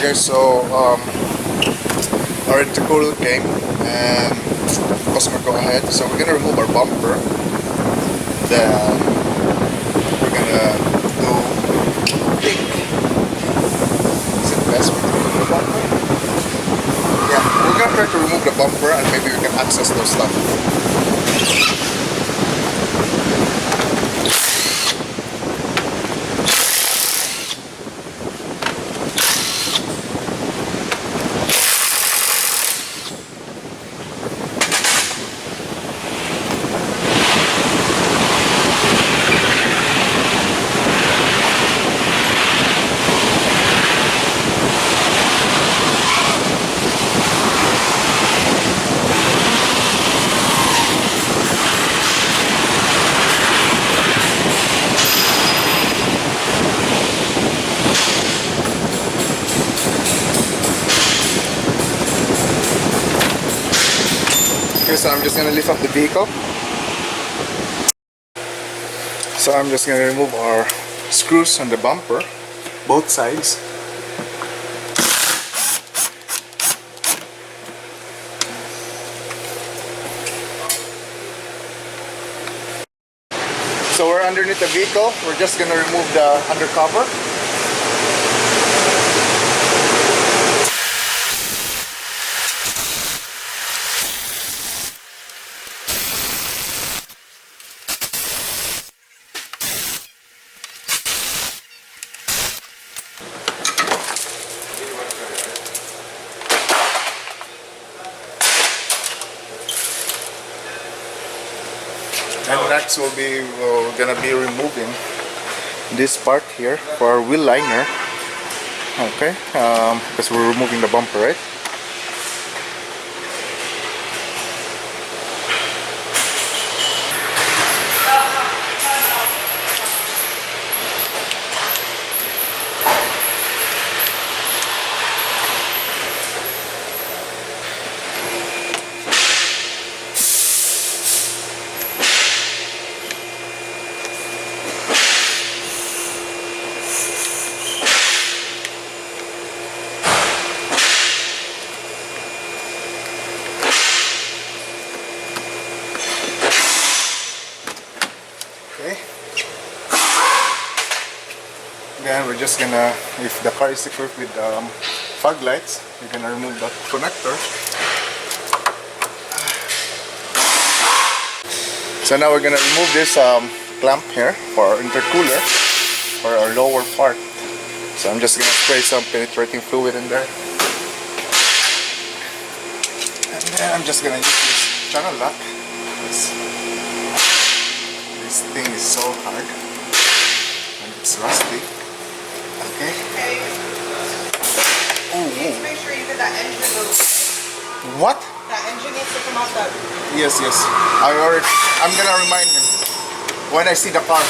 Okay, so our intercooler came and customer go ahead. So we're gonna remove our bumper. Then we're gonna do big. Is it best we remove the bumper? Yeah, we're gonna try to remove the bumper and maybe we can access those stuff. Okay, so I'm just gonna lift up the vehicle. So I'm just gonna remove our screws on the bumper, both sides. So we're underneath the vehicle. We're just gonna remove the undercover. And next we're gonna be removing this part here for our wheel liner. Okay, because we're removing the bumper, right? Okay. Then we're just gonna, if the car is equipped with fog lights, we're gonna remove that connector. So now we're gonna remove this clamp here for our intercooler, for our lower part. So I'm just gonna spray some penetrating fluid in there. And then I'm just gonna use this channel lock. This thing is so hard and it's rusty. Okay. Ooh. Please make sure you get that engine moved. What? That engine needs to come out that. Yes. I'm gonna remind him when I see the car.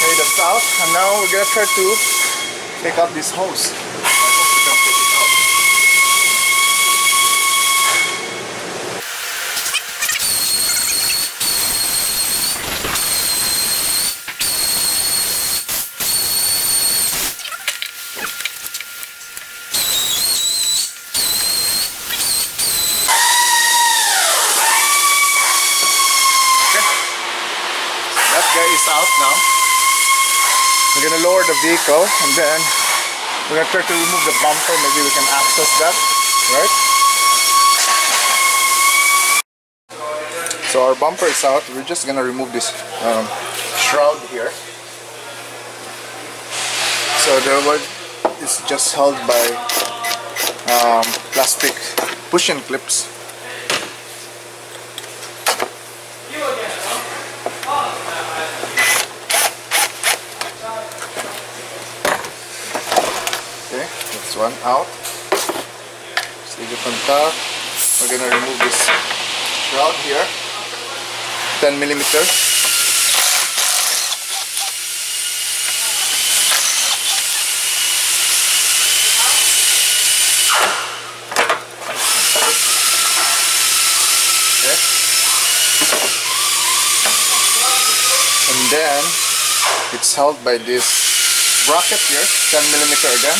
Okay, that's out, and now we're gonna try to take out this hose. I hope we can take it out. Okay, so that guy is out now. We're gonna lower the vehicle and then we're gonna try to remove the bumper. Maybe we can access that, right? So our bumper is out. We're just gonna remove this shroud here. So the wood is just held by plastic push-in clips. Okay, that's one out. Just leave it on top. We're gonna remove this shroud here, 10 millimeters. then it's held by this bracket here, 10mm again.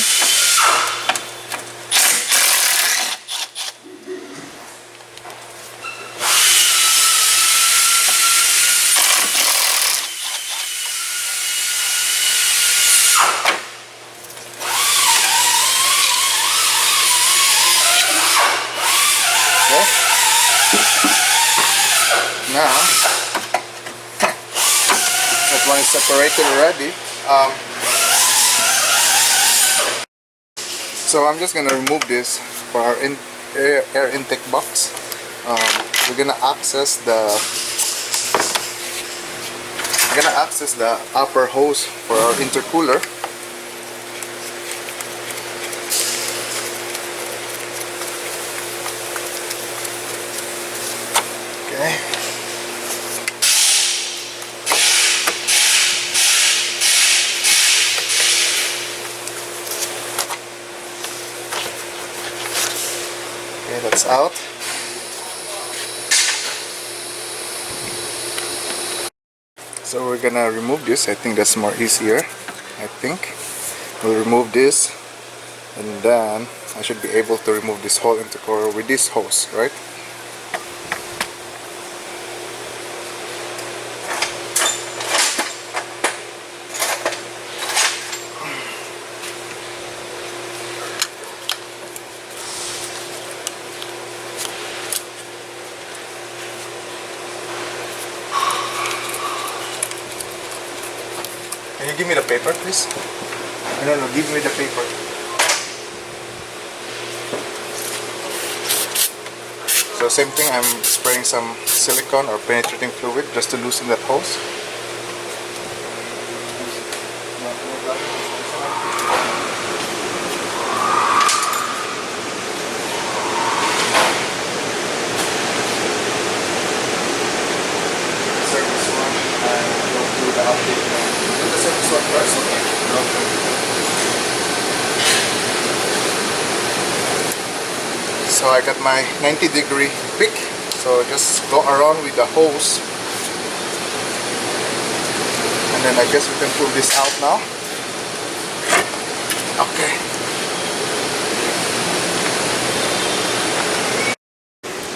Okay. Now that one is separated already. So I'm just gonna remove this for our air intake box. We're gonna access the upper hose for our intercooler. Okay. Okay, that's out. So we're gonna remove this. I think that's more easier. I think we'll remove this, and then I should be able to remove this whole intercooler with this hose, right? Can you give me the paper, please? No, give me the paper. So same thing, I'm spraying some silicone or penetrating fluid just to loosen that hose. So I got my 90-degree pick, so just go around with the hose, and then I guess we can pull this out now. Okay.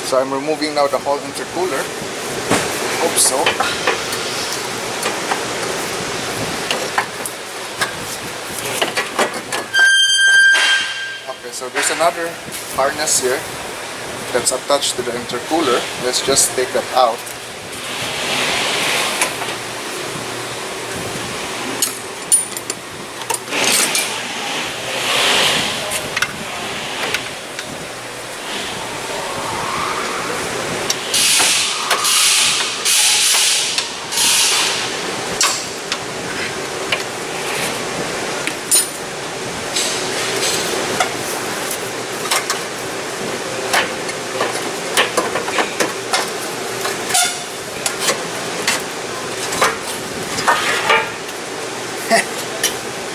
So I'm removing now the whole intercooler. Hope so. So there's another harness here that's attached to the intercooler. Let's just take that out.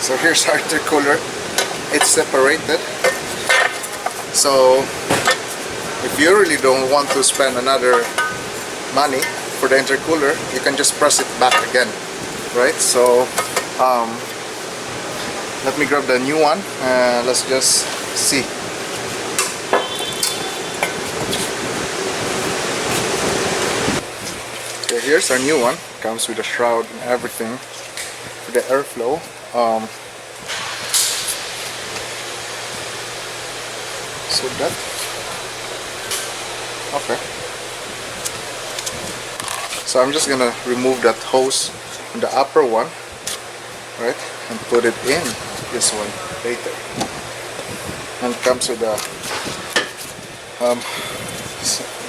So here's our intercooler. It's separated. So if you really don't want to spend another money for the intercooler, you can just press it back again, right? So let me grab the new one and let's just see. Okay, here's our new one. Comes with a shroud and everything for the airflow. So that, okay. So I'm just gonna remove that hose from the upper one, right, and put it in this one later. And it comes with the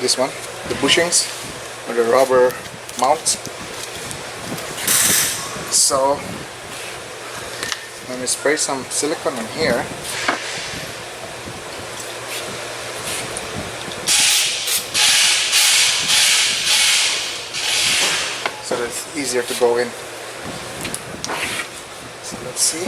this one, the bushings or the rubber mounts. So let me spray some silicone in here. So that it's easier to go in. So let's see.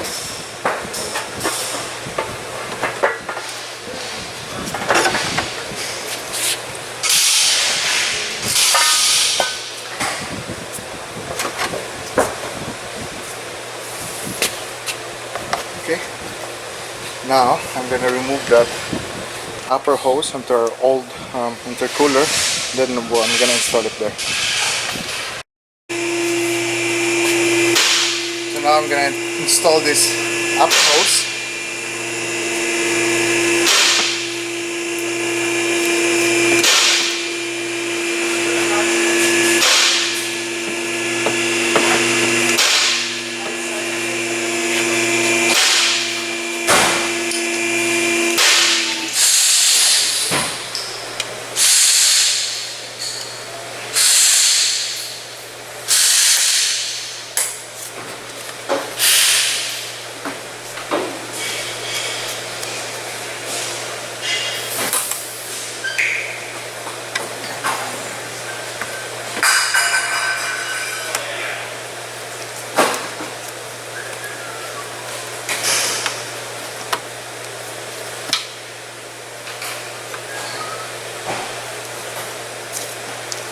Now I'm gonna remove that upper hose onto our old intercooler, then I'm gonna install it there. So now I'm gonna install this upper hose.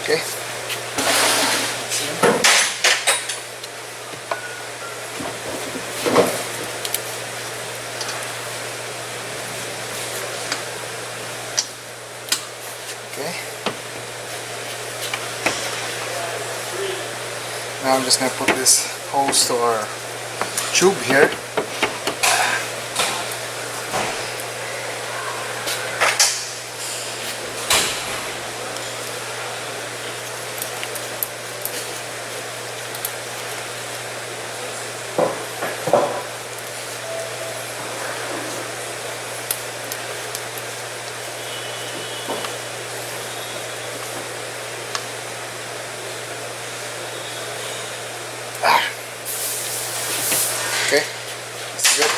Okay. Okay. Now I'm just gonna put this hose to our tube here. Okay, that's good.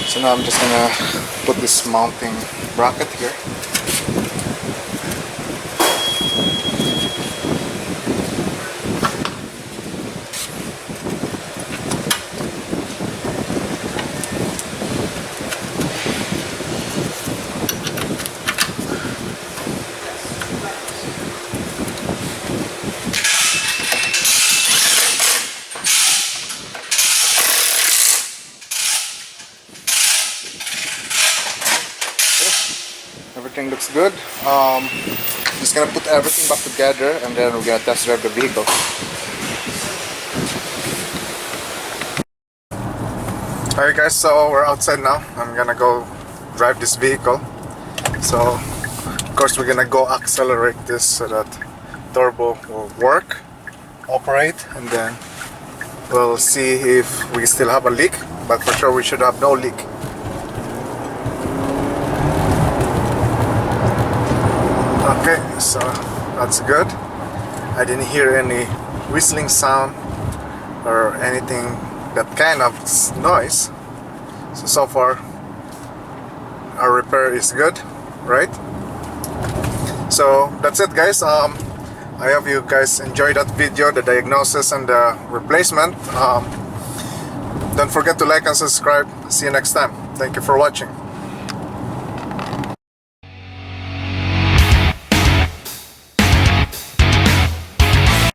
So now I'm just gonna put this mounting bracket here. Everything looks good. Just gonna put everything back together and then we're gonna test drive the vehicle. Alright guys, so we're outside now. I'm gonna go drive this vehicle. So of course we're gonna go accelerate this so that turbo will work, operate, and then we'll see if we still have a leak, but for sure we should have no leak. Okay, so that's good. I didn't hear any whistling sound or anything, that kind of noise. So far our repair is good, right? So that's it guys. I hope you guys enjoyed that video, the diagnosis and the replacement. Don't forget to like and subscribe. See you next time. Thank you for watching.